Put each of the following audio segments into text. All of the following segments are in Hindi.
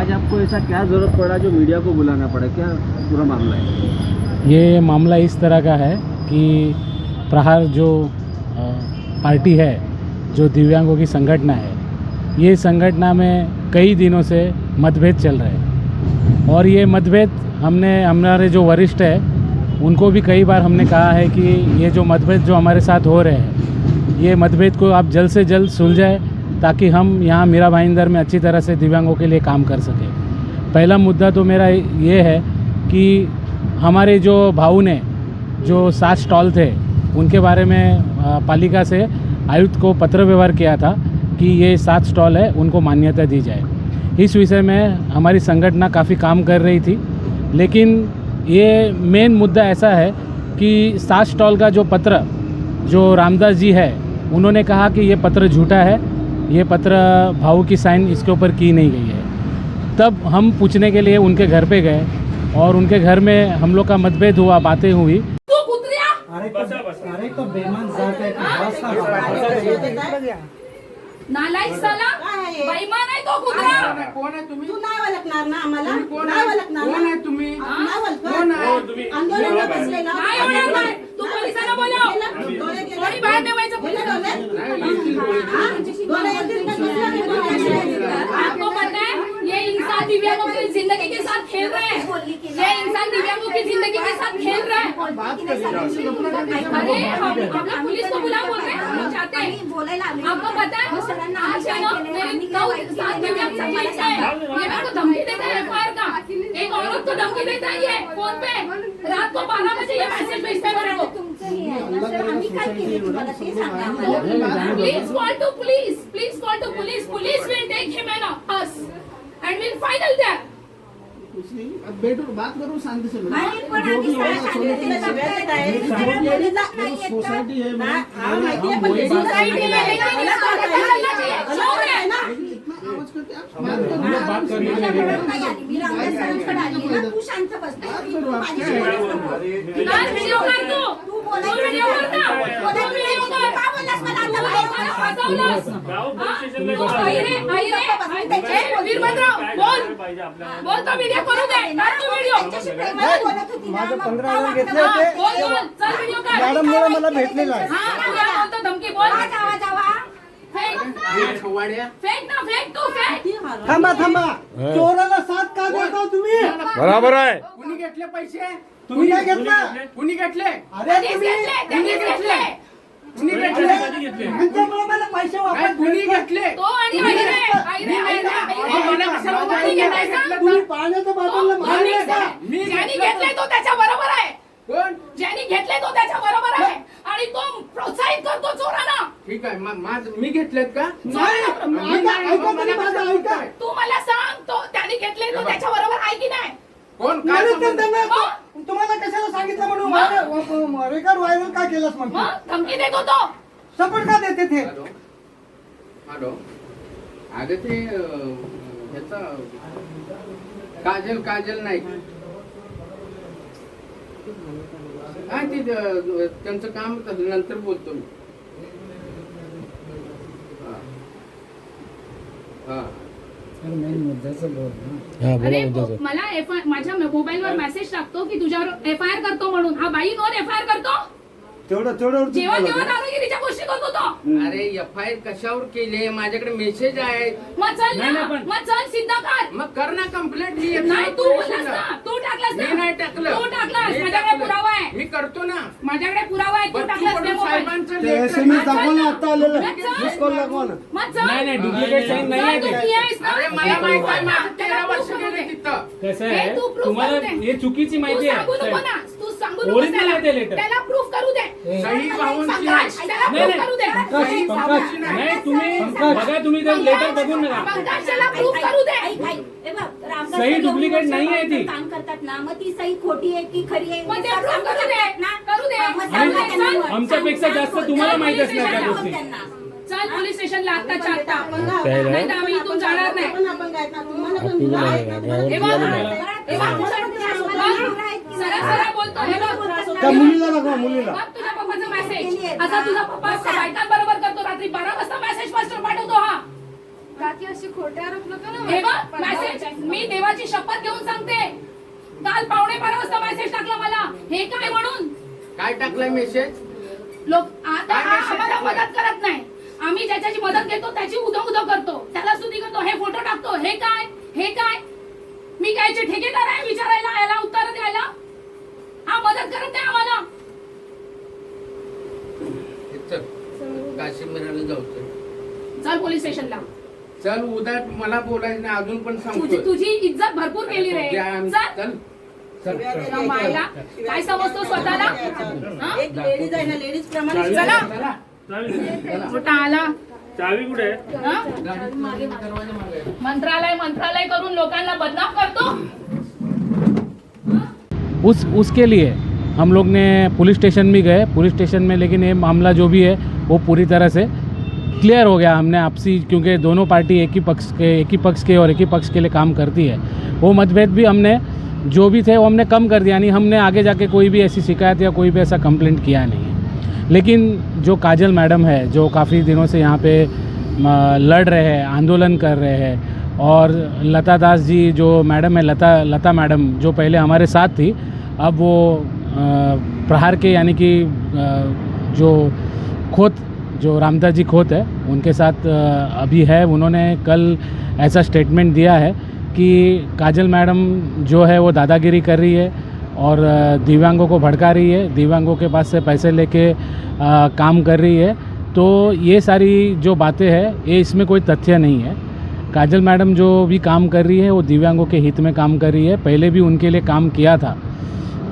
आज आपको ऐसा क्या ज़रूरत पड़ा जो मीडिया को बुलाना पड़ा, क्या पूरा मामला है? ये मामला इस तरह का है कि प्रहार जो पार्टी है, जो दिव्यांगों की संगठन है, ये संगठन में कई दिनों से मतभेद चल रहे हैं। और ये मतभेद हमारे जो वरिष्ठ है उनको भी कई बार हमने कहा है कि ये जो मतभेद जो हमारे साथ हो रहे हैं, ये मतभेद को आप जल्द से जल्द सुलझाए ताकि हम यहाँ मीरा भाईंदर में अच्छी तरह से दिव्यांगों के लिए काम कर सकें। पहला मुद्दा तो मेरा ये है कि हमारे जो भाऊ ने जो 7 स्टॉल थे उनके बारे में पालिका से आयुक्त को पत्र व्यवहार किया था कि ये 7 स्टॉल है, उनको मान्यता दी जाए। इस विषय में हमारी संगठन काफ़ी काम कर रही थी, लेकिन ये मेन मुद्दा ऐसा है कि 7 स्टॉल का जो पत्र जो रामदास जी है उन्होंने कहा कि ये पत्र झूठा है, ये पत्र भाऊ की साइन इसके ऊपर की नहीं गई है। तब हम पूछने के लिए उनके घर पे गए और उनके घर में हम लोग का मतभेद हुआ, बातें हुई। अरे तो बेमान जात आहे नालायक साला बेईमान आहे तो कुत्रा। कोण आहे तुम्ही? तू नाही ओळखणार ना आम्हाला, कोण नाही ओळखणार कोण ना. आहे तुम्ही? नाही ओळखणार. कोण आहे? आंदोलनाला बसले ना. नाही होणार नाही. तू पोलिसांना बोलाव. डोळे गेले. कोणी बाहेर ठेवायचं गेले पोलिसांना. डोळे? डोळे येतील का दुसऱ्या? आपको पता है ये इंसान दिव्यांगों की जिंदगी के साथ खेल रहे हैं। ये इंसान दिव्यांगों की जिंदगी के साथ खेल रहा है। अरे हम लोग पुलिस को बुला बोल रहे हैं, हम चाहते हैं। आपको पता है आज है ना मेरे 9-7 दिव्यांग संगठन है, ये मेरे को धमकी देता है FIR का। एक औरत को धमकी देता है ये फोन पे, रात को 12 बजे ये मैसेज भेजता है मेरे को। Please call to police. Please call to police. Police will take him and us and we'll final there. कुछ नहीं, अब बैठो, बात करो शांति से। सोसाइटी है मैं सोसाइटी में लेकिन इसको निकालना चाहिए। शौक है ना? आवाज करते आप बात करने तू शांत बस. आज वीडियो कर तू वीडियो करता तू वीडियो कर. का बोललास मला आता बाहेर? फसवलंस. वीरभद्रराव बोल तो वीडियो करू दे. कर तू वीडियो. प्रेमाने बोलत होती ना. माझे मग 15,000 का घेतले वाटलं? होते. बोल चल वीडियो कर. मॅडम मला भेटलेला आहे. हां तुला बोलतो धमकी बोल. जावा जावा. फेक खवाड्या ना फेक तू फेक. थांबा चोराला 7 का देता तुम्ही? बराबर आहे. कुणी घेतले पैसे? तुम्ही काय घेतला? कुणी घेतले? अरे तुम्ही त्यांनीच घेतले. कुणी घेतले? त्यांच्यामुळे मला पैसे काय वापस कुणी घेतले? तो आणि मला कशाला कोणी घेतलाय तुम्ही पाण्याच्या बाटलीला मारले का? ज्यांनी घेतले तो त्याच्या बरोबर आहे. कोण? ज्यांनी घेतले तो त्याच्या बरोबर आहे आणि तो प्रोत्साहित करतो चोरांना. ठीक आहे, मी घेतलेत का? नाही, ऐका तरी माझं ऐका. तू मला सांग तो त्यांनी घेतले तो त्याच्या बरोबर आहे की नाही? कोण? काय नाही, संबंध? तुम्हाला कशाला सांगितलं म्हणून रेकॉर्ड व्हायरल का केलंस म्हणतो? मग धमकी देतो तो. सपोर्ट का देते ते? हॅलो अगं ते ह्याचा काजल नाही हा ते त्यांचं काम नंतर बोलतो मी. हा अरे मला माझ्या मोबाईलवर मेसेज टाकतो की तुझ्यावर FIR करतो म्हणून. हा बाई कोण FIR करतो? तेवढं जेव्हा दादागिरीच्या गोष्टी करतो तो. अरे FIR कशावर केले? माझ्याकडे मेसेज आहे. मग चल सिद्ध कर. मग कर ना कंप्लेंट. नाही तू बोललास ना, तू टाकलास ना. मी नाही टाकलं. तू टाकलास. मी माझ्याकडे टाकलं. पुरावा आहे. मी करतो ना. माझ्याकडे पुरावा आहे. तू बच्चू टाकलास कडू ते मोबाईल. साहेबांचं ते लेटर SMS दाखवा ना, चल. आता आलेलं मग चल. मिस कॉल दाखवा ना. मग चल. नाही डुप्लिकेट साईन नाही आहे तू ते. PI ना. अरे मला माहित आहे, माझं त्याला 13 वर्ष proof करू गेले दे. तिथं. कसं हे आहे तू proof तुम्हाला करू दे. हे चुकीची तू माहिती सांगू नको आहे. ना. तू सांगू नको Original आहे ते त्याला. letter. त्याला प्रूफ करू दे. सही भाऊंची पंकज, त्याला नाही, proof करू दे. सही भाऊंची नाही. नाही तुम्ही बघा, तुम्ही ते लेटर बघून नका. पंकज, त्याला प्रूफ करू दे. सही डुप्लिकेट नाही आहे ती. काम करतात ना, मग ती सही खोटी आहे की खरी आहे? मग ते proof करू दे. करू दे. मग सांगा आणि त्यांना. आमच्यापेक्षा जास्त तुम्हाला माहित असणार त्या गोष्टी. चल पोलीस स्टेशनला आत्ताच्या आत्ता. आपण गाव- नाही तर आम्ही इथून जाणार नाही. आपण काय ना, तुम्हाला पण हे बघ. हे बघ. आपण- सरळ बोलतो. हे बघ. त्या मुलीला दाखवा, मुलीला. बघ तुझ्या पप्पाचा मेसेज. असा तुझा पप्पा बायकांबरोबर करतो. रात्री 12 वाजता मेसेज मास्टर पाठवतो हा. काकी अशी खोटे आरोप नका ना. हे बघ मेसेज. मी काल 12:15 वाजता मेसेज टाकला मला, हे काय म्हणून. काय टाकलाय मेसेज? लोक आता आम्हाला मदत करत नाही. आम्ही ज्याची मदत घेतो त्याची उदो करतो, त्याला स्तुती करतो, हे फोटो टाकतो. हे काय, हे काय? मी कायचे ठेकेदार आहे विचारायला, याला उत्तर द्यायला? हा मदत करत नाही आम्हाला. काश्मीरला जाऊ चल पोलीस स्टेशनला. चल उद्या मला बोलायचं नाही, अजून पण सांगतो. तुझी इज्जत भरपूर केली रे. चल चल मायला काय समजतो स्वतःला? एक लेडीज आहे ना, लेडीज प्रमाणे चला चला कुठं आला? चावी कुठे हा? मंत्रालय करून लोकांना बदनाम करतो. उसके लिए हम लोग ने पुलिस स्टेशन भी गए, पुलिस स्टेशन में, लेकिन ये मामला जो भी है वो पूरी तरह से क्लियर हो गया. हमने आपसी, क्योंकि दोनों पार्टी एक ही पक्ष के और एक ही पक्ष के लिए काम करती है, वो मतभेद भी हमने जो भी थे वो हमने कम कर दिया. यानी हमने आगे जाके कोई भी ऐसी शिकायत या कोई भी ऐसा कंप्लेंट किया नहीं है. लेकिन जो काजल मैडम है, जो काफ़ी दिनों से यहाँ पे लड़ रहे हैं, आंदोलन कर रहे हैं, और लता दास जी जो मैडम है, लता मैडम जो पहले हमारे साथ थी, अब वो प्रहार के यानी कि जो खोत, जो रामदास जी खोत है, उनके साथ अभी है. उन्होंने कल ऐसा स्टेटमेंट दिया है कि काजल मैडम जो है वो दादागिरी कर रही है और दिव्यांगों को भड़का रही है, दिव्यांगों के पास से पैसे लेके काम कर रही है. तो ये सारी जो बातें हैं, ये इसमें कोई तथ्य नहीं है. काजल मैडम जो भी काम कर रही है वो दिव्यांगों के हित में काम कर रही है. पहले भी उनके लिए काम किया था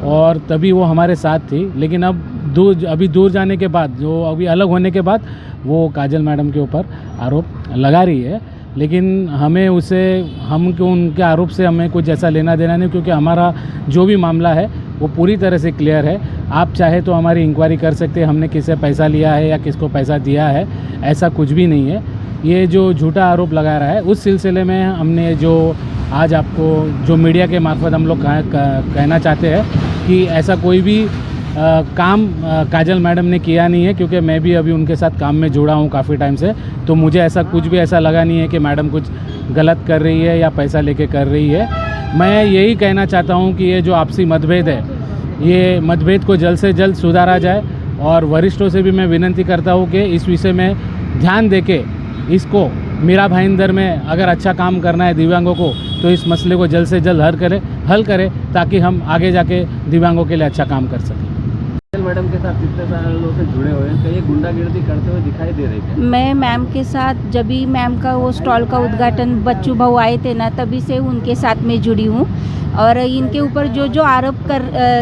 और तभी वो हमारे साथ थी. लेकिन अभी दूर जाने के बाद, जो अभी अलग होने के बाद, वो काजल मैडम के ऊपर आरोप लगा रही है. लेकिन हमें उनके आरोप से हमें कुछ ऐसा लेना देना नहीं, क्योंकि हमारा जो भी मामला है वो पूरी तरह से क्लियर है. आप चाहे तो हमारी इंक्वायरी कर सकते हैं, हमने किससे पैसा लिया है या किसको पैसा दिया है, ऐसा कुछ भी नहीं है. ये जो झूठा आरोप लगा रहा है, उस सिलसिले में हमने जो आज आपको जो मीडिया के मार्फत हम लोग कहना चाहते हैं कि ऐसा कोई भी काम काजल मैडम ने किया नहीं है. क्योंकि मैं भी अभी उनके साथ काम में जुड़ा हूँ काफ़ी टाइम से, तो मुझे ऐसा कुछ भी ऐसा लगा नहीं है कि मैडम कुछ गलत कर रही है या पैसा लेके कर रही है. मैं यही कहना चाहता हूँ कि ये जो आपसी मतभेद है, ये मतभेद को जल्द से जल्द सुधारा जाए. और वरिष्ठों से भी मैं विनती करता हूँ कि इस विषय में ध्यान देके इसको मीरा भाईंदर में अगर अच्छा काम करना है दिव्यांगों को, तो इस मसले को जल्द से जल्द हल करें ताकि हम आगे जाके दिव्यांगों के लिए अच्छा काम कर सकें. मैडम के साथ कितने सालों से जुड़े हुए हैं, कहीं गुंडागिर्दी करते हुए दिखाई दे रही है? मैं मैम के साथ, जब भी मैम का वो स्टॉल का उद्घाटन बच्चू भाऊ आए थे ना, तभी से उनके साथ में जुड़ी हूँ. और इनके ऊपर जो आरोप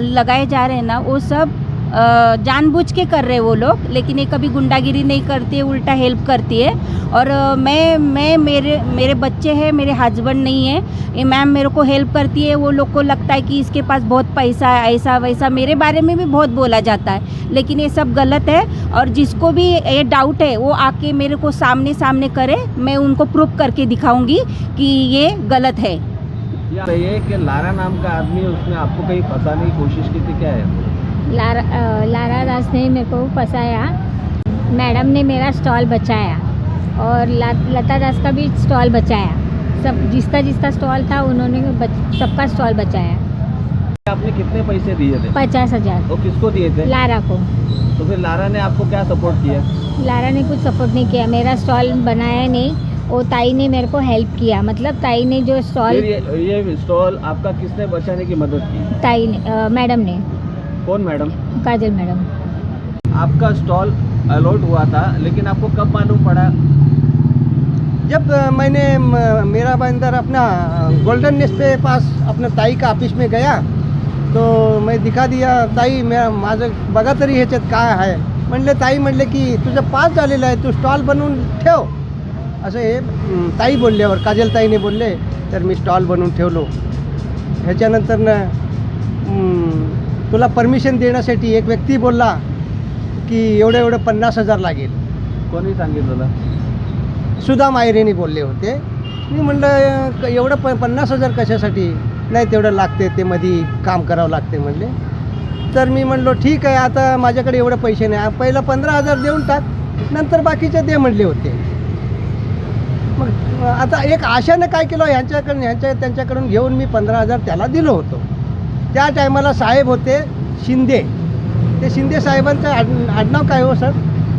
लगाए जा रहे हैं ना, वो सब जानबूझ के कर रहे हैं वो लोग. लेकिन ये कभी गुंडागिरी नहीं करती है, उल्टा हेल्प करती है. और मैं मेरे बच्चे हैं, मेरे हस्बैंड नहीं है, ये मैम मेरे को हेल्प करती है. वो लोग को लगता है कि इसके पास बहुत पैसा है, ऐसा वैसा, मेरे बारे में भी बहुत बोला जाता है. लेकिन ये सब गलत है. और जिसको भी ये डाउट है वो आके मेरे को सामने करे, मैं उनको प्रूफ करके दिखाऊंगी कि ये गलत है. ये कि लारा नाम का आदमी, उसने आपको कहीं फंसाने की कोशिश की थी, क्या है? लारा दास ने मेरे को फंसाया. मैडम ने मेरा स्टॉल बचाया और लता दास का भी स्टॉल बचाया. सब जिसका स्टॉल था उन्होंने सबका स्टॉल बचाया. आपने कितने पैसे दिए थे? 50,000. वो किसको दिए थे? लारा को. तो फिर लारा ने आपको क्या सपोर्ट किया? लारा ने कुछ सपोर्ट नहीं किया, मेरा स्टॉल बनाया नहीं. वो ताई ने मेरे को हेल्प किया, मतलब ताई ने जो स्टॉल, ये स्टॉल आपका किसने बचाने की मदद की? ताई ने, मैडम ने. कौन मैडम? काजल मैडम. आपका स्टॉल अलॉट हुआ था, लेकिन आपको कब मालूम पड़ा? जब मैंने मेरा भाईंदर अपना गोल्डन नेस्ट पे पास अपना ताई का ऑफिस में गया, तो मैं दिखा दिया, ताई माझं बघा तरी ह्याच्यात काय आहे. म्हणले ताई म्हणले की तुझं पास झालेलं आहे, तू स्टॉल बनवून ठेव, असं हे ताई बोलल्यावर काजल ताईने बोलले, तर मी स्टॉल बनवून ठेवलो. ह्याच्यानंतर ना तुला परमिशन देण्यासाठी एक व्यक्ती बोलला की एवढं 50,000 लागेल. कोणी सांगितलं? सुधा मायरेनी बोलले होते. मी म्हणलं एवढं 50,000 कशासाठी? नाही तेवढं लागते, ते मध्ये काम करावं लागते म्हणले. तर मी म्हणलो ठीक आहे, आता माझ्याकडे एवढे पैसे नाही, पहिलं 15,000 देऊन टाक, नंतर बाकीचे दे म्हणले होते. मग आता एक आशानं काय केलं, त्यांच्याकडून घेऊन मी 15,000 त्याला दिलो होतो. त्या टायमाला साहेब होते शिंदे. ते शिंदे साहेबांचं आडनाव काय हो सर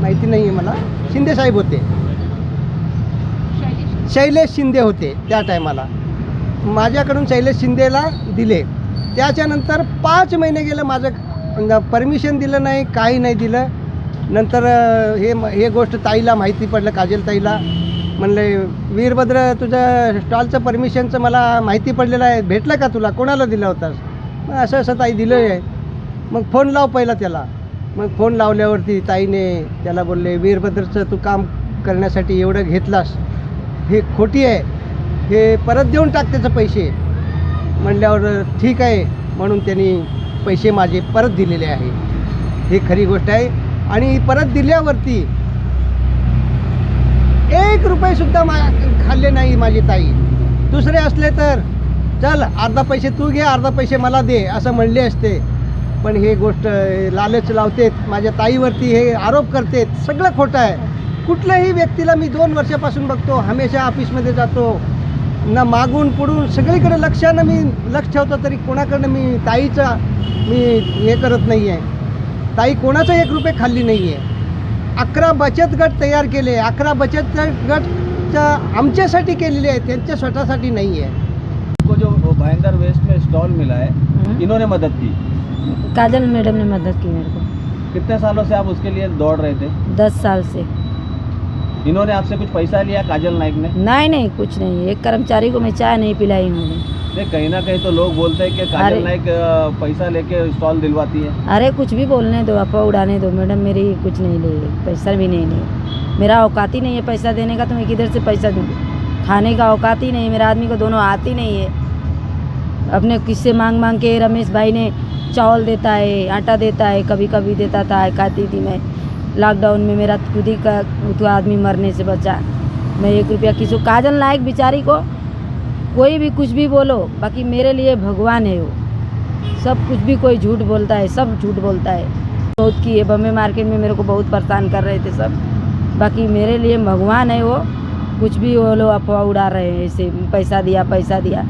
माहिती नाही आहे मला. शिंदे साहेब होते, शैलेश शिंदे होते त्या टायमाला. माझ्याकडून शैलेश शिंदेला दिले. त्याच्यानंतर 5 महिने गेलं, माझं परमिशन दिलं नाही, काही नाही दिलं. नंतर हे गोष्ट ताईला माहिती पडलं, काजल ताईला. म्हणले वीरभद्र तुझं स्टॉलचं परमिशनचं मला माहिती पडलेलं आहे, भेटलं का तुला, कोणाला दिलं होतास? मग असं ताई दिलं आहे. मग फोन लाव पहिला त्याला. मग फोन लावल्यावरती ताईने त्याला बोलले वीरभद्रचं तू काम करण्यासाठी एवढं घेतलास, हे खोटी आहे, हे परत देऊन टाक त्याचे पैसे. म्हणल्यावर ठीक आहे म्हणून त्यांनी पैसे माझे परत दिलेले आहे. ही खरी गोष्ट आहे. आणि परत दिल्यावरती 1 रुपयेसुद्धा खाल्ले नाही माझी ताई. दुसरे असले तर चल अर्धा पैसे तू घे, अर्धा पैसे मला दे असं म्हणले असते. पण हे गोष्ट लालच लावतेत माझ्या ताईवरती, हे आरोप करतेत. सगळं खोटं आहे. कुठल्याही व्यक्तीला मी 2 वर्षापासून बघतो, हमेशा ऑफिसमध्ये जातो ना, मागून पुढून सगळीकडे लक्ष ठेवतो, तरी कोणाकडनं मी ताईचा हे करत नाही आहे. ताई कोणाचा 1 रुपये खाल्ली नाही आहे. 11 बचत गट तयार केले. 11 बचत गट आमच्यासाठी केलेले आहे, त्यांच्या स्वतःसाठी नाही आहे. को जो भयंकर वेस्ट में स्टॉल मिला है, इन्होंने मदद की? काजल मैडम ने मदद की मेरे को। कितने सालों से आप उसके लिए दौड़ रहे थे? 10 साल से। इन्होंने आपसे कुछ पैसा लिया काजल नाइक ने? नहीं कुछ नहीं, एक कर्मचारी को मैं चाय नहीं पिलाई उन्होंने। कहीं ना कहीं तो लोग बोलते हैं कि काजल नाइक पैसा लेके स्टॉल दिलवाती है। अरे कुछ भी बोलने दो, अफवाह उड़ाने दो मैडम, मेरी कुछ नहीं ली, पैसा भी नहीं ली। मेरा औकात ही नहीं है पैसा देने का, तो मैं किधर से पैसा दूँगी? खाने का औकात ही नहीं, मेरा आदमी को दोनों आती ही नहीं है। अपने किससे मांग के रमेश भाई ने चावल देता है, आटा देता है, कभी कभी देता था, खाती थी मैं। लॉकडाउन में मेरा खुद ही का आदमी मरने से बचा। मैं 1 रुपया किसी काजल नाइक बेचारी को कोई भी कुछ भी बोलो, बाकी मेरे लिए भगवान है वो। सब कुछ भी कोई झूठ बोलता है, सब झूठ बोलता है। बहुत की है, बम्बे मार्केट में मेरे को बहुत परेशान कर रहे थे सब, बाकी मेरे लिए भगवान है वो। कुछ भी वो लोग अफवाह उड़ा रहे हैं ऐसे, पैसा दिया,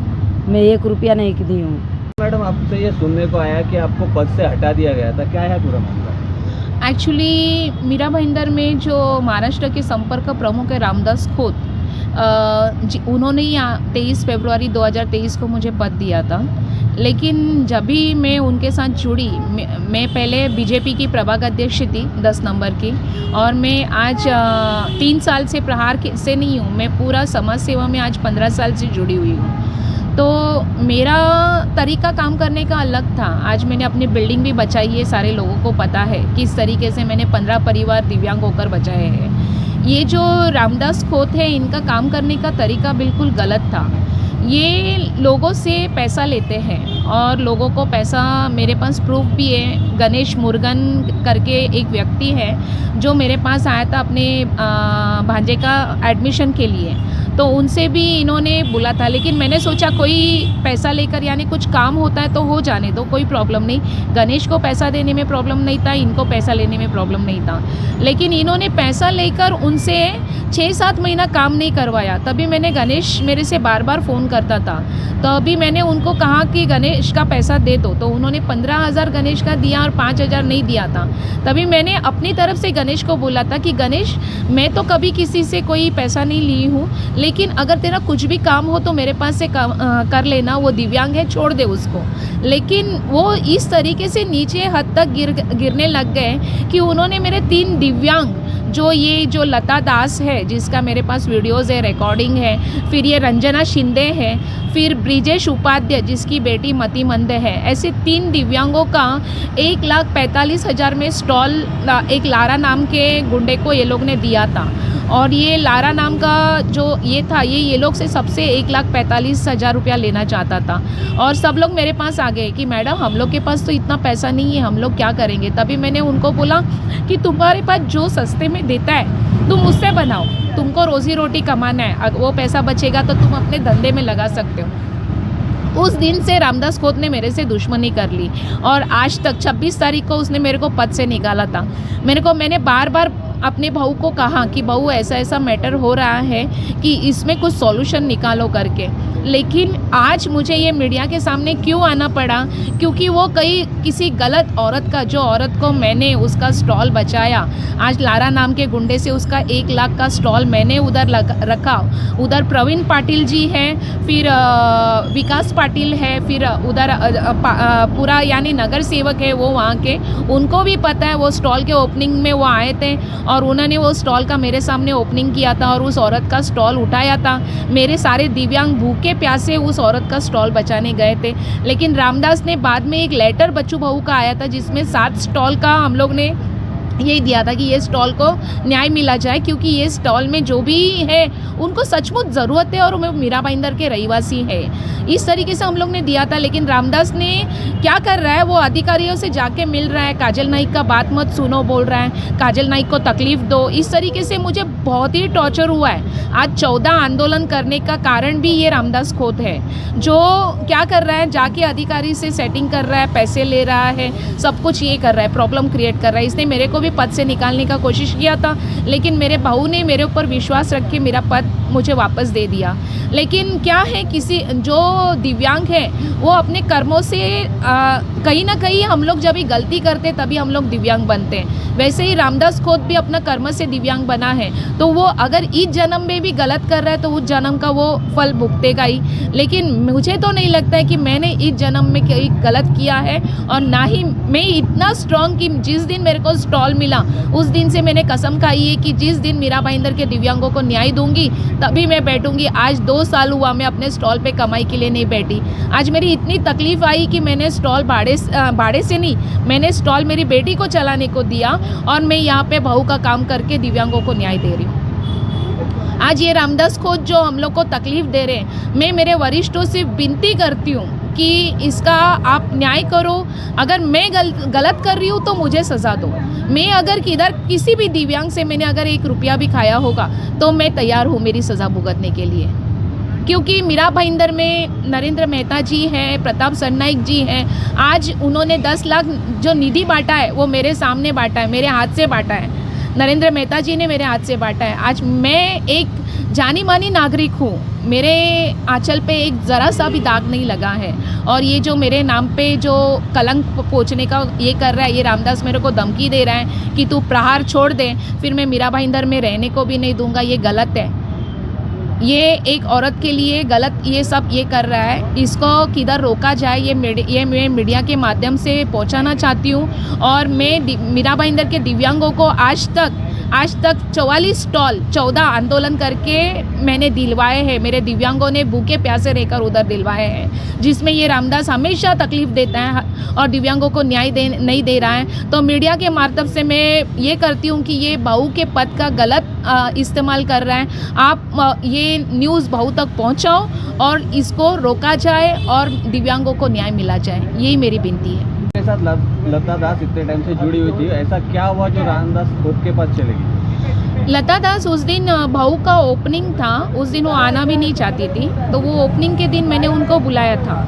मैं 1 रुपया नहीं दी हूँ। मैडम आपसे ये सुनने को आया कि आपको पद से हटा दिया गया था, क्या है पूरा मामला? एक्चुअली मीरा भाईंदर में जो महाराष्ट्र के संपर्क प्रमुख है रामदास खोत, उन्होंने 23 फरवरी 2023 को मुझे पद दिया था। लेकिन जब भी मैं उनके साथ जुड़ी, मैं पहले बीजेपी की प्रभाग अध्यक्ष थी 10 नंबर की, और मैं आज 3 साल से प्रहार से नहीं हूँ, मैं पूरा समाज सेवा में आज 15 साल से जुड़ी हुई हूँ। तो मेरा तरीका काम करने का अलग था। आज मैंने अपनी बिल्डिंग भी बचाई है, सारे लोगों को पता है किस तरीके से मैंने 15 परिवार दिव्यांग होकर बचाए हैं। ये जो रामदास खोत है, इनका काम करने का तरीका बिल्कुल गलत था। ये लोगों से पैसा लेते हैं और लोगों को पैसा, मेरे पास प्रूफ भी है। गणेश मुर्गन करके एक व्यक्ति है जो मेरे पास आया था अपने भांजे का एडमिशन के लिए, तो उनसे भी इन्होंने बोला था। लेकिन मैंने सोचा कोई पैसा लेकर, यानी कुछ काम होता है तो हो जाने दो, कोई प्रॉब्लम नहीं। गणेश को पैसा देने में प्रॉब्लम नहीं था, इनको पैसा लेने में प्रॉब्लम नहीं था। लेकिन इन्होंने पैसा लेकर उनसे 6-7 महीना काम नहीं करवाया। तभी मैंने, गणेश मेरे से बार बार फ़ोन करता था, तो अभी मैंने उनको कहा कि गणेश का पैसा दे दो, तो उन्होंने 15,000 गणेश का दिया और 5,000 नहीं दिया था। तभी मैंने अपनी तरफ से गणेश को बोला था कि गणेश, मैं तो कभी किसी से कोई पैसा नहीं ली हूँ, लेकिन अगर तेरा कुछ भी काम हो तो मेरे पास से कर लेना, वो दिव्यांग है, छोड़ दे उसको। लेकिन वो इस तरीके से नीचे हद तक गिरने लग गए कि उन्होंने मेरे 3 दिव्यांग, जो लता दास है जिसका मेरे पास वीडियोज़ है, रिकॉर्डिंग है, फिर ये रंजना शिंदे है, फिर ब्रिजेश उपाध्याय जिसकी बेटी मति मंद है, ऐसे 3 दिव्यांगों का 1,45,000 में स्टॉल एक लारा नाम के गुंडे को ये लोग ने दिया था। और ये लारा नाम का जो ये था, ये लोग से सबसे 1,45,000 रुपया लेना चाहता था। और सब लोग मेरे पास आ गए कि मैडम, हम लोग के पास तो इतना पैसा नहीं है, हम लोग क्या करेंगे। तभी मैंने उनको बोला कि तुम्हारे पास जो सस्ते में देता है तुम उससे बनाओ, तुमको रोज़ी रोटी कमाना है, वो पैसा बचेगा तो तुम अपने धंधे में लगा सकते हो। उस दिन से रामदास खोत ने मेरे से दुश्मनी कर ली और आज तक 26 तारीख को उसने मेरे को पद से निकाला था। मैंने बार बार अपने बहू को कहा कि बहू ऐसा ऐसा मैटर हो रहा है कि इसमें कुछ सॉल्यूशन निकालो करके, लेकिन आज मुझे ये मीडिया के सामने क्यों आना पड़ा, क्योंकि वो किसी गलत औरत का, जो औरत को मैंने उसका स्टॉल बचाया, आज लारा नाम के गुंडे से उसका 1 लाख का स्टॉल मैंने उधर रखा। उधर प्रवीण पाटिल जी हैं, फिर विकास पाटिल है, फिर उधर पूरा यानी नगर सेवक है वो वहाँ के, उनको भी पता है। वो स्टॉल के ओपनिंग में वो आए थे और उन्होंने वो स्टॉल का मेरे सामने ओपनिंग किया था और उस औरत का स्टॉल उठाया था। मेरे सारे दिव्यांग भूखे प्यासे उस औरत का स्टॉल बचाने गए थे, लेकिन रामदास ने बाद में एक लेटर बच्चू बहू का आया था जिसमें 7 स्टॉल का हम लोग ने यही दिया था कि ये स्टॉल को न्याय मिला जाए, क्योंकि ये स्टॉल में जो भी है उनको सचमुच ज़रूरत है और वो मीरा भाईंदर के रहीवासी है। इस तरीके से हम लोग ने दिया था, लेकिन रामदास ने क्या कर रहा है, वो अधिकारियों से जाके मिल रहा है, काजल नाइक का बात मत सुनो बोल रहा है, काजल नाइक को तकलीफ़ दो। इस तरीके से मुझे बहुत ही टॉर्चर हुआ है। आज 14 आंदोलन करने का कारण भी ये रामदास खोत है, जो क्या कर रहा है, जाके अधिकारी से सेटिंग कर रहा है, पैसे ले रहा है, सब कुछ ये कर रहा है, प्रॉब्लम क्रिएट कर रहा है। इसने मेरे को भी पद से निकालने का कोशिश किया था, लेकिन मेरे बहू ने मेरे ऊपर विश्वास रख के मेरा पद मुझे वापस दे दिया। लेकिन क्या है, किसी जो दिव्यांग है वो अपने कर्मों से कहीं ना कहीं, हम लोग जब भी गलती करते तभी हम लोग दिव्यांग बनते हैं। वैसे ही रामदास खोत भी अपना कर्म से दिव्यांग बना है, तो वो अगर इस जन्म में भी गलत कर रहा है तो उस जन्म का वो फल भुगतेगा ही। लेकिन मुझे तो नहीं लगता है कि मैंने इस जन्म में कोई गलत किया है, और ना ही मैं इतना स्ट्रॉन्ग कि जिस दिन मेरे को स्टॉल मिला उस दिन से मैंने कसम खाई है कि जिस दिन मीरा भाईंदर के दिव्यांगों को न्याय दूंगी तभी मैं बैठूंगी। आज 2 साल हुआ मैं अपने स्टॉल पे कमाई के लिए नहीं बैठी। आज मेरी इतनी तकलीफ आई कि मैंने स्टॉल भाड़े से नहीं, मैंने स्टॉल मेरी बेटी को चलाने को दिया और मैं यहाँ पे बहू का काम करके दिव्यांगों को न्याय दे रही हूँ। आज ये रामदास खोत जो हम लोग को तकलीफ दे रहे हैं, मैं मेरे वरिष्ठों से विनती करती हूँ कि इसका आप न्याय करो। अगर मैं गलत कर रही हूँ तो मुझे सज़ा दो। मैं अगर किधर किसी भी दिव्यांग से मैंने अगर 1 रुपया भी खाया होगा तो मैं तैयार हूँ मेरी सज़ा भुगतने के लिए, क्योंकि मीरा भाईंदर में नरेंद्र मेहता जी हैं, प्रताप सरनाइक जी हैं। आज उन्होंने 10 लाख जो निधि बांटा है वो मेरे सामने बांटा है, मेरे हाथ से बांटा है। नरेंद्र मेहता जी ने मेरे हाथ से बांटा है। आज मैं एक जानी मानी नागरिक हूँ, मेरे आंचल पे एक ज़रा सा भी दाग नहीं लगा है, और ये जो मेरे नाम पे जो कलंक पहुँचने का ये कर रहा है, ये रामदास मेरे को धमकी दे रहा है कि तू प्रहार छोड़ दे, फिर मैं मीरा भाईंदर में रहने को भी नहीं दूंगा। ये गलत है, ये एक औरत के लिए गलत ये सब ये कर रहा है। इसको किधर रोका जाए ये मैं मीडिया के माध्यम से पहुंचाना चाहती हूँ। और मैं मीरा भाईंदर के दिव्यांगों को आज तक 44 स्टॉल 14 आंदोलन करके मैंने दिलवाए हैं। मेरे दिव्यांगों ने भूखे प्यासे रहकर उधर दिलवाए हैं, जिसमें ये रामदास हमेशा तकलीफ़ देता है और दिव्यांगों को न्याय नहीं दे रहा है। तो मीडिया के माध्यम से मैं ये करती हूँ कि ये बहू के पद का गलत इस्तेमाल कर रहा है। आप ये न्यूज़ बहू तक पहुँचाओ और इसको रोका जाए और दिव्यांगों को न्याय मिला जाए, यही मेरी विनती है। के साथ लता दास इतने टाइम से जुड़ी हुई थी, ऐसा क्या हुआ जो रामदास खोत के पास चले गई? लता दास उस दिन बहू का ओपनिंग था, उस दिन वो आना भी नहीं चाहती थी, तो वो ओपनिंग के दिन मैंने उनको बुलाया था।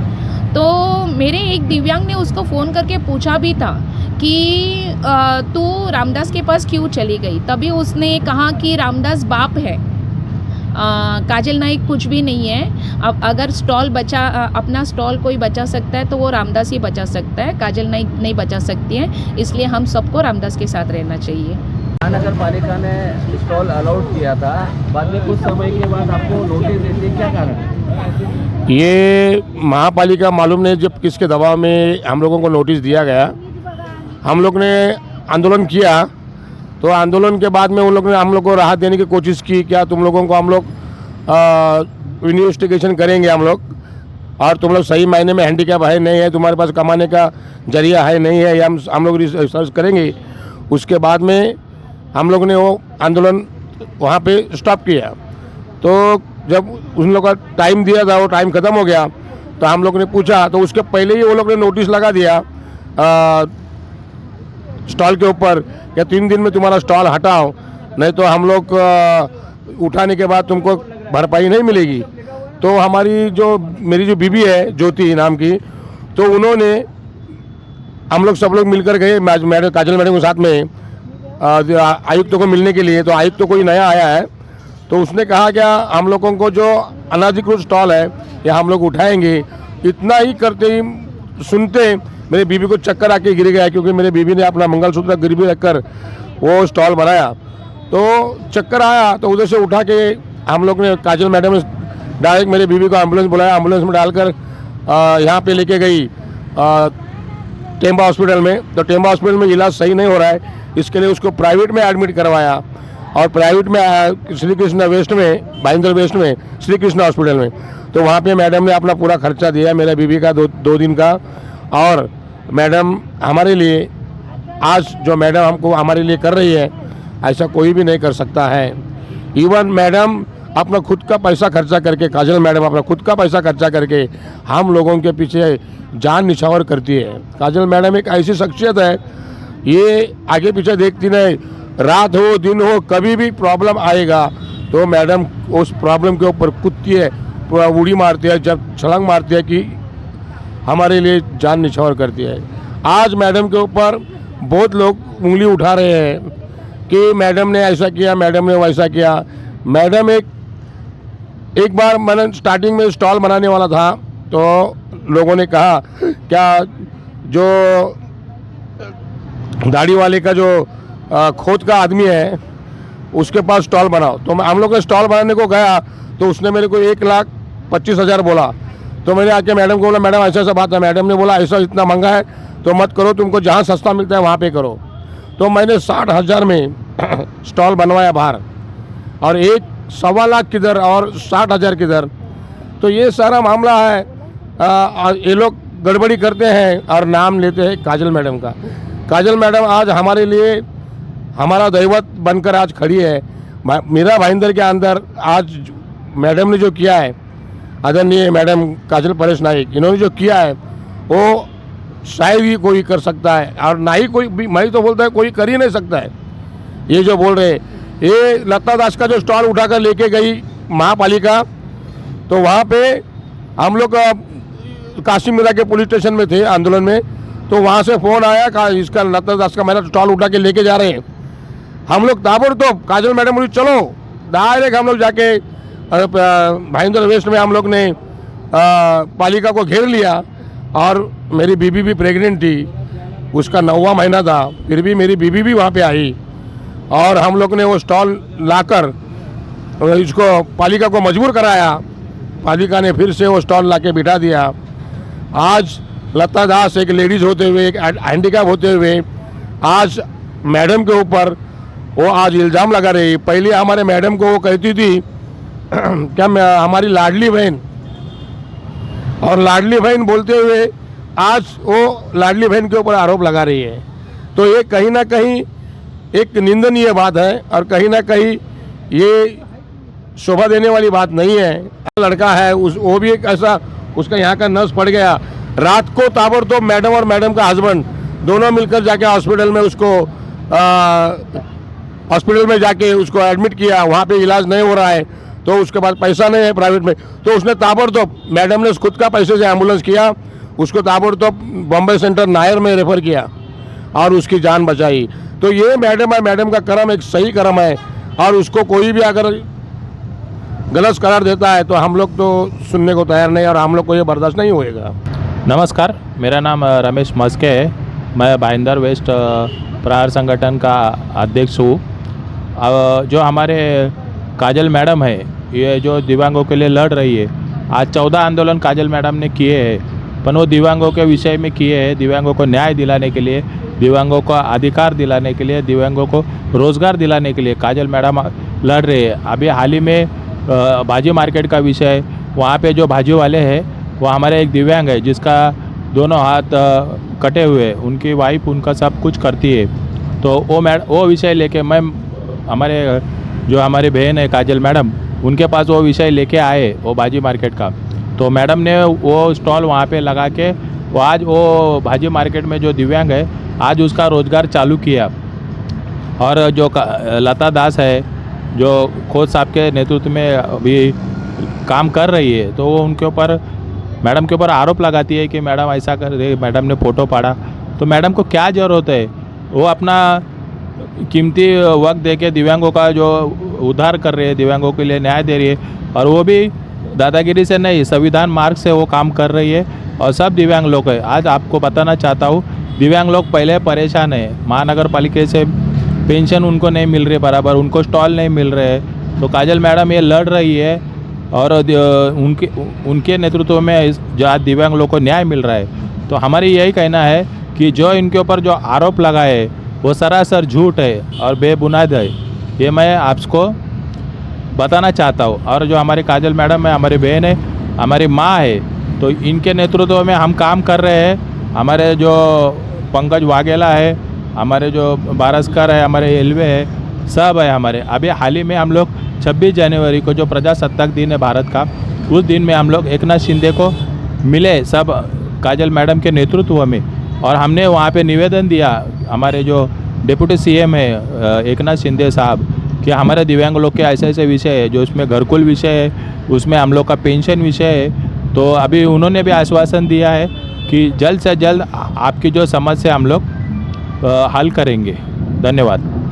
तो मेरे एक दिव्यांग ने उसको फ़ोन करके पूछा भी था कि तू रामदास के पास क्यों चली गई। तभी उसने कहा कि रामदास बाप है, काजल नाइक कुछ भी नहीं है। अब अगर अपना स्टॉल कोई बचा सकता है तो वो रामदास ही बचा सकता है, काजल नाइक नहीं बचा सकती है। इसलिए हम सबको रामदास के साथ रहना चाहिए। महानगर पालिका ने स्टॉल अलाउड किया था, बाद में कुछ समय के बाद आपको नोटिस देती है, क्या कारण है? ये महापालिका मालूम नहीं जब किसके दबाव में हम लोगों को नोटिस दिया गया। हम लोग ने आंदोलन किया, तो आंदोलन के बाद में उन लोग ने हम लोग को राहत देने की कोशिश की, क्या तुम लोगों को हम लोग इन्वेस्टिगेशन करेंगे हम लोग, और तुम लोग सही मायने में हैंडीकैप है नहीं है, तुम्हारे पास कमाने का जरिया है नहीं है, हम लोग रिसर्च करेंगे। उसके बाद में हम लोग ने वो आंदोलन वहाँ पे स्टॉप किया। तो जब उन लोग का टाइम दिया था वो टाइम ख़त्म हो गया, तो हम लोग ने पूछा, तो उसके पहले ही वो लोग ने नोटिस लगा दिया स्टॉल के ऊपर कि 3 दिन में तुम्हारा स्टॉल हटाओ, नहीं तो हम लोग उठाने के बाद तुमको भरपाई नहीं मिलेगी। तो मेरी जो बीबी है ज्योति नाम की, तो उन्होंने हम लोग सब लोग मिलकर गए, काजल मैडम के साथ में आयुक्त को मिलने के लिए, तो आयुक्त तो कोई नया आया है, तो उसने कहा क्या हम लोगों को जो अनाधिकृत स्टॉल है या हम लोग उठाएंगे। इतना ही करते ही सुनते मेरे बीबी को चक्कर आके गिर गया, क्योंकि मेरे बीबी ने अपना मंगलसूत्र गिरवी रखकर वो स्टॉल बनाया, तो चक्कर आया। तो उधर से उठा के हम लोग ने, काजल मैडम ने डायरेक्ट मेरे बीबी को एम्बुलेंस बुलाया, एम्बुलेंस में डालकर यहाँ पे लेके गई टेम्बा हॉस्पिटल में। तो टेम्बा हॉस्पिटल में इलाज सही नहीं हो रहा है, इसके लिए उसको प्राइवेट में एडमिट करवाया, और प्राइवेट में श्री कृष्ण वेस्ट में, भाईंदर वेस्ट में श्री कृष्ण हॉस्पिटल में। तो वहाँ पे मैडम ने अपना पूरा खर्चा दिया मेरे बीबी का दो दिन का। और मैडम हमारे लिए, आज जो मैडम हमको हमारे लिए कर रही है, ऐसा कोई भी नहीं कर सकता है। इवन मैडम अपना खुद का पैसा खर्चा करके, काजल मैडम अपना खुद का पैसा खर्चा करके हम लोगों के पीछे जान निछावर करती है। काजल मैडम एक ऐसी शख्सियत है, ये आगे पीछे देखती नहीं, रात हो दिन हो कभी भी प्रॉब्लम आएगा तो मैडम उस प्रॉब्लम के ऊपर कूदती है, पूरा उड़ी मारती है, जब छलांग मारती है कि हमारे लिए जान निछावर करती है। आज मैडम के ऊपर बहुत लोग उंगली उठा रहे हैं कि मैडम ने ऐसा किया, मैडम ने वैसा किया। मैडम एक बार मैंने स्टार्टिंग में स्टॉल बनाने वाला था, तो लोगों ने कहा क्या जो दाढ़ी वाले का जो खोद का आदमी है उसके पास स्टॉल बनाओ। तो हम लोग स्टॉल बनाने को गया, तो उसने मेरे को 1,25,000 बोला। तो मैंने आके मैडम को बोला, मैडम ऐसा ऐसा बात है। मैडम ने बोला ऐसा इतना महंगा है तो मत करो, तुमको जहाँ सस्ता मिलता है वहाँ पे करो। तो मैंने 60,000 में स्टॉल बनवाया बाहर, और 1.25 लाख किधर और 60,000 किधर। तो ये सारा मामला है। ये लोग गड़बड़ी करते हैं और नाम लेते हैं काजल मैडम का। काजल मैडम आज हमारे लिए हमारा दैवत बनकर आज खड़ी है। मीरा भाईंदर के अंदर आज मैडम ने जो किया है, आदरणीय मैडम काजल परेश नाइक, इन्होंने जो किया है वो शायद ही कोई कर सकता है, और ना ही कोई, मैं तो बोलता है कोई कर ही नहीं सकता है। ये जो बोल रहे, ये लता दास का जो स्टॉल उठाकर लेके गई महापालिका, तो वहाँ पे हम लोग काशी मीरा के पुलिस स्टेशन में थे आंदोलन में, तो वहाँ से फ़ोन आया का इसका लता दास का मेरा स्टॉल उठा के लेके जा रहे हैं। हम लोग ताबड़तोड़, काजल मैडम बोली चलो, डायरेक्ट हम लोग जाके भाईंदर वेस्ट में हम लोग ने पालिका को घेर लिया। और मेरी बीबी भी प्रेग्नेंट थी, उसका 9वां महीना था, फिर भी मेरी बीबी भी वहाँ पे आई, और हम लोग ने वो स्टॉल लाकर इसको पालिका को मजबूर कराया। पालिका ने फिर से वो स्टॉल लाके बिठा दिया। आज लता दास एक लेडीज़ होते हुए, एक हैंडीकैप होते हुए, आज मैडम के ऊपर वो आज इल्ज़ाम लगा रही। पहले हमारे मैडम को वो कहती थी क्या हमारी लाडली बहन, और लाडली बहन बोलते हुए आज वो लाडली बहन के ऊपर आरोप लगा रही है। तो ये कहीं ना कहीं एक निंदनीय बात है, और कहीं ना कहीं ये शोभा देने वाली बात नहीं है। लड़का है वो भी एक ऐसा, उसका यहाँ का नस पड़ गया। रात को ताबड़तोड़ मैडम और मैडम का हस्बैंड दोनों मिलकर जाके हॉस्पिटल में उसको हॉस्पिटल में जाके उसको एडमिट किया। वहाँ पे इलाज नहीं हो रहा है, तो उसके बाद पैसा नहीं है प्राइवेट में, तो उसने ताबड़तोड़, मैडम ने खुद का पैसे से एम्बुलेंस किया, उसको ताबड़तोड़ बॉम्बे सेंटर नायर में रेफर किया और उसकी जान बचाई। तो ये मैडम का कर्म एक सही कर्म है, और उसको कोई भी अगर गलत करार देता है तो हम लोग तो सुनने को तैयार नहीं, और हम लोग को ये बर्दाश्त नहीं होएगा। नमस्कार, मेरा नाम रमेश मस्के है। मैं भाईंदर वेस्ट प्रहार संगठन का अध्यक्ष हूँ। जो हमारे काजल मैडम है, ये जो दिव्यांगों के लिए लड़ रही है, आज 14 आंदोलन काजल मैडम ने किए हैं, पर वो दिव्यांगों के विषय में किए हैं, दिव्यांगों को न्याय दिलाने के लिए, दिव्यांगों को अधिकार दिलाने के लिए, दिव्यांगों को रोज़गार दिलाने के लिए काजल मैडम लड़ रही है। अभी हाल ही में भाजी मार्केट का विषय, वहाँ पे जो भाजी वाले हैं वो हमारे एक दिव्यांग है जिसका दोनों हाथ कटे हुए, उनकी वाइफ उनका सब कुछ करती है। तो वो विषय लेके मैं हमारी बहन है काजल मैडम, उनके पास वो विषय लेके आए, वो भाजी मार्केट का। तो मैडम ने वो स्टॉल वहाँ पे लगा के वो आज वो भाजी मार्केट में जो दिव्यांग है आज उसका रोज़गार चालू किया। और जो लता दास है जो खोद साहब के नेतृत्व में अभी काम कर रही है, तो वो उनके ऊपर, मैडम के ऊपर आरोप लगाती है कि मैडम ऐसा कर रही, मैडम ने फ़ोटो पाड़ा। तो मैडम को क्या ज़रूरत है, वो अपना कीमती वक्त दे के दिव्यांगों का जो उद्धार कर रही है, दिव्यांगों के लिए न्याय दे रही है, और वो भी दादागिरी से नहीं, संविधान मार्ग से वो काम कर रही है। और सब दिव्यांग लोग है, आज आपको बताना चाहता हूँ, दिव्यांग लोग पहले परेशान है, महानगर पालिका से पेंशन उनको नहीं मिल रही बराबर, उनको स्टॉल नहीं मिल रहे, तो काजल मैडम ये लड़ रही है और उनके नेतृत्व में जो आज दिव्यांग लोग को न्याय मिल रहा है। तो हमारी यही कहना है कि जो इनके ऊपर जो आरोप लगाए है वो सरासर झूठ है और बेबुनियाद है, ये मैं आपको बताना चाहता हूँ। और जो हमारी काजल मैडम है, हमारी बहन है, हमारी माँ है, तो इनके नेतृत्व में हम काम कर रहे हैं। हमारे जो पंकज वाघेला है, हमारे जो बारसकर है, हमारे एलवे है, सब है हमारे। अभी हाल ही में हम लोग 26 जनवरी को जो प्रजासत्ताक दिन है भारत का, उस दिन में हम लोग एकनाथ शिंदे को मिले सब काजल मैडम के नेतृत्व में, और हमने वहाँ पे निवेदन दिया हमारे जो डिप्टी सीएम है एकनाथ शिंदे साहब कि हमारे दिव्यांग लोग के ऐसे ऐसे विषय है, जो उसमें घरकुल विषय है, उसमें हम लोग का पेंशन विषय है। तो अभी उन्होंने भी आश्वासन दिया है कि जल्द से जल्द आपकी जो समस्या हम लोग हल करेंगे। धन्यवाद।